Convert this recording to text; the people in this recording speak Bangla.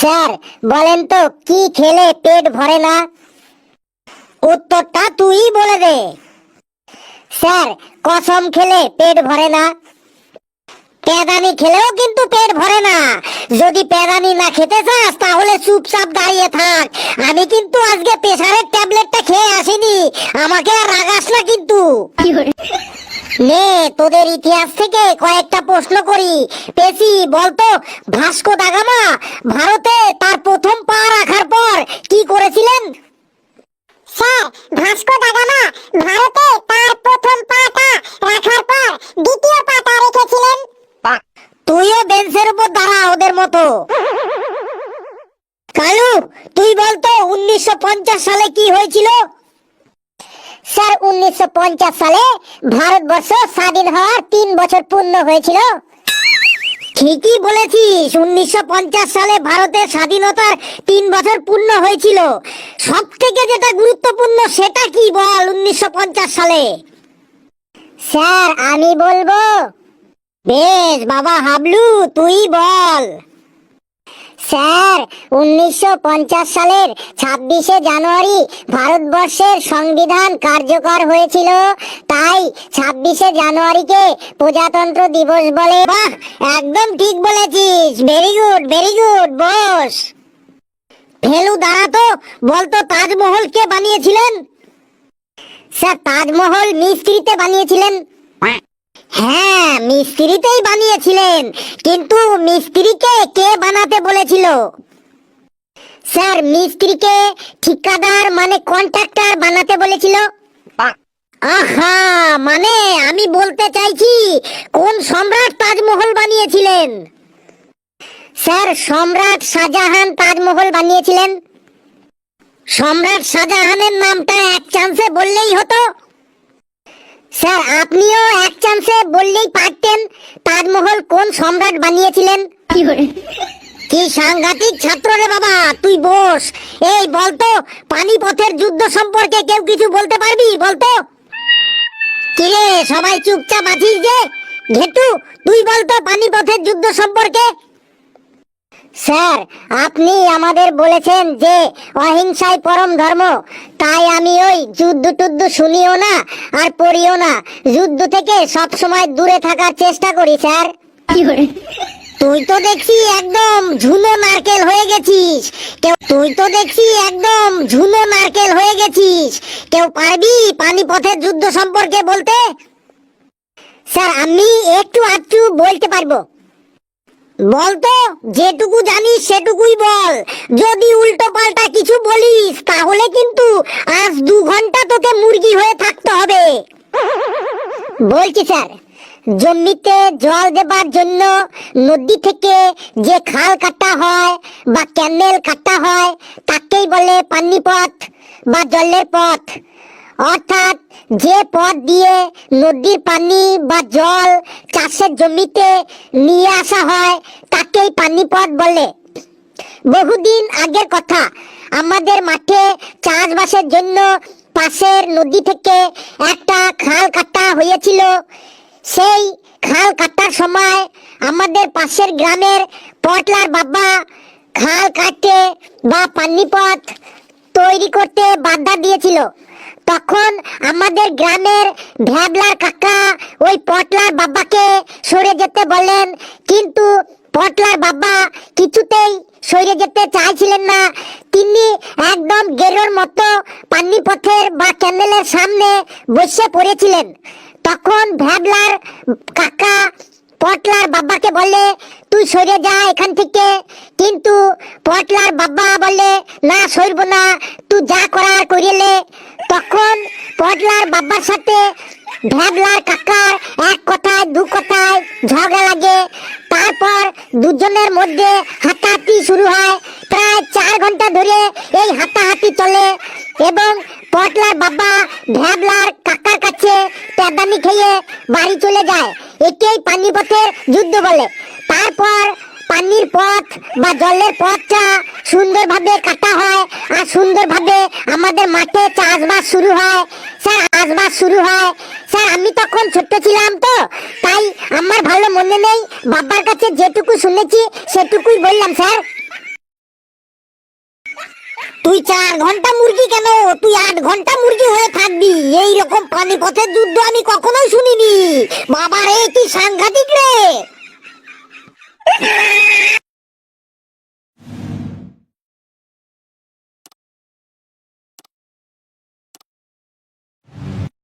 স্যার বলেন তো কি খেলে পেট ভরে না? উত্তরটা তুই বলে দে। স্যার কসম খেলে পেট ভরে না। পেদানি খেলেও কিন্তু পেট ভরে না। যদি পেদানি না খেতে চাস তাহলে চুপচাপ দাঁড়িয়ে থাক। আমি কিন্তু আজকে প্রেসারের ট্যাবলেটটা খেয়ে আসিনি, আমাকে আর রাগাস না কিন্তু। নে তোদের ইতিহাস থেকে কয়েকটা প্রশ্ন করি। পেশি বলতো, ভাস্কো দা গামা ভারতে তার প্রথম পা রাখার পর কি করেছিলেন? স্যার ভাস্কো দা গামা ভারতে তার প্রথম পাটা রাখার পর দ্বিতীয় পাটা রেখেছিলেন। তুইও বেঞ্চের উপর দাঁড়া ওদের মতো। কালু তুই বলতো 1950 সালে কি হয়েছিল? স্যার 1950 সালে ভারতবর্ষ স্বাধীন হওয়ার 3 বছর পূর্ণ হয়েছিল। ঠিকই বলেছিস, 1950 সালে ভারতের স্বাধীনতার 3 বছর পূর্ণ হয়েছিল। সব থেকে যেটা গুরুত্বপূর্ণ সেটা কি বল 1950 সালে? স্যার আমি বলবো। বেশ বাবা হাবলু তুই বল। স্যার 1950 সালের 26শে জানুয়ারি ভারতবর্ষের সংবিধান কার্যকর হয়েছিল, তাই 26শে জানুয়ারিকে প্রজাতন্ত্র দিবস বলে। বাহ একদম ঠিক বলেছিস, ভেরি গুড ভেরি গুড। বস ফেলু দাঁড়া তো, বলতো তাজমহল কে বানিয়েছিলেন? স্যার তাজমহল মিস্ত্রিতে বানিয়েছিলেন। হ্যাঁ মিস্ত্রিতেই বানিয়েছিলেন, কিন্তু মিস্ত্রিকে কে বানাতে বলেছিল? স্যার মিস্ত্রিকে ঠিকাদার মানে কন্ট্রাক্টর বানাতে বলেছিল। আহা, মানে আমি বলতে চাইছি কোন সম্রাট তাজমহল বানিয়েছিলেন? স্যার সম্রাট শাহজাহান তাজমহল বানিয়েছিলেন। সম্রাট শাহজাহানের নামটা এক চান্সে বললেই হতো। স্যার আপনিও এক চান্সে বললেই পারতেন তাজমহল কোন সম্রাট বানিয়েছিলেন। কি সাংঘাতিক ছাত্র রে বাবা তুই। বস এই বলতো পানিপথের যুদ্ধ সম্পর্কে কেউ কিছু বলতে পারবি? বলতো। কিরে সবাই চুপচাপ আছিস যে? ঘেটু তুই বলতো পানিপথের যুদ্ধ সম্পর্কে। স্যার আপনি আমাদের বলেছেন যে অহিংসাই পরম ধর্ম, তাই আমি ওই যুদ্ধ টুদ্ধ শুনিও না আর পড়িও না। যুদ্ধ থেকে সব সময় দূরে থাকার চেষ্টা করি স্যার। তুই তো দেখছি একদম ঝুনো নারকেল হয়ে গেছিস। কেউ পারবি পানিপথের যুদ্ধ সম্পর্কে বলতে? স্যার আমি একটু আধটু বলতে পারবো। বলতো যেটুকু জানিস সেটুকুই বল। যদি উল্টো পাল্টা কিছু বলিস তাহলে কিন্তু আজ 2 ঘন্টা তোকে মুরগি হয়ে থাকতে হবে। বলছি স্যার, জমিতে জল দেবার জন্য নদী থেকে যে খাল কাটা হয় বা ক্যানেল কাটা হয় তাকেই বলে পানিপথ বা জলের পথ। অর্থাৎ যে পথ দিয়ে নদীর পানি বা জল চাষের জমিতে নিয়ে আসা হয় তাকেই পানিপথ বলে। বহুদিন আগের কথা, আমাদের মাঠে চাষবাসের জন্য পাশের নদী থেকে একটা খাল কাটা হয়েছিল। সেই খাল কাটার সময় আমাদের পাশের গ্রামের পটলার বাবা খাল কাটতে বা পানিপথ তৈরি করতে বাধা দিয়েছিল। তখন আমাদের গ্রামের ভ্যাবলার কাকা ওই পটলার বাবাকে সরে যেতে বলেন, কিন্তু পটলার বাবা কিছুতেই সরে যেতে চাইছিলেন না। তিনি একদম গেরোর মতো পানিপথের বা ক্যানেলের সামনে বসে পড়েছিলেন। তখন ভ্যাবলার কাকা পটলার বাবাকে বলে, তুই সরে যা এখান থেকে। কিন্তু পটলার বাবা বলে, না সরব না, তুই যা করার করিলে। তখন পটলার বাবার সাথে ভ্যাবলার কাকার এক কথায় 2 কথায় ঝগড়া লাগে। তারপর দুজনের মধ্যে হাতাহাতি শুরু হয়। প্রায় 4 ঘন্টা ধরে এই হাতাহাতি চলে এবং পটলার বাবা ভ্যাবলার কাকার কাছে পেদানি খেয়ে বাড়ি চলে যায়। একেই পানিপথের যুদ্ধ বলে। তারপর পানির পথ বা জলের পথটা সুন্দরভাবে কাটা হয় আর সুন্দরভাবে আমাদের মাঠে চাষবাস শুরু হয়। স্যার আমি তখন ছোট্ট ছিলাম তো, তাই আমার ভালো মনে নেই। বাবার কাছে যেটুকু শুনেছি সেটুকুই বললাম স্যার। 4 ঘন্টা মুরগি কেন, তুই 8 ঘন্টা মুরগি হয়ে থাকবি। এই রকম পানিপথের যুদ্ধ আমি কখনোই শুনিনি। বাবা রে, কি সাংঘাতিক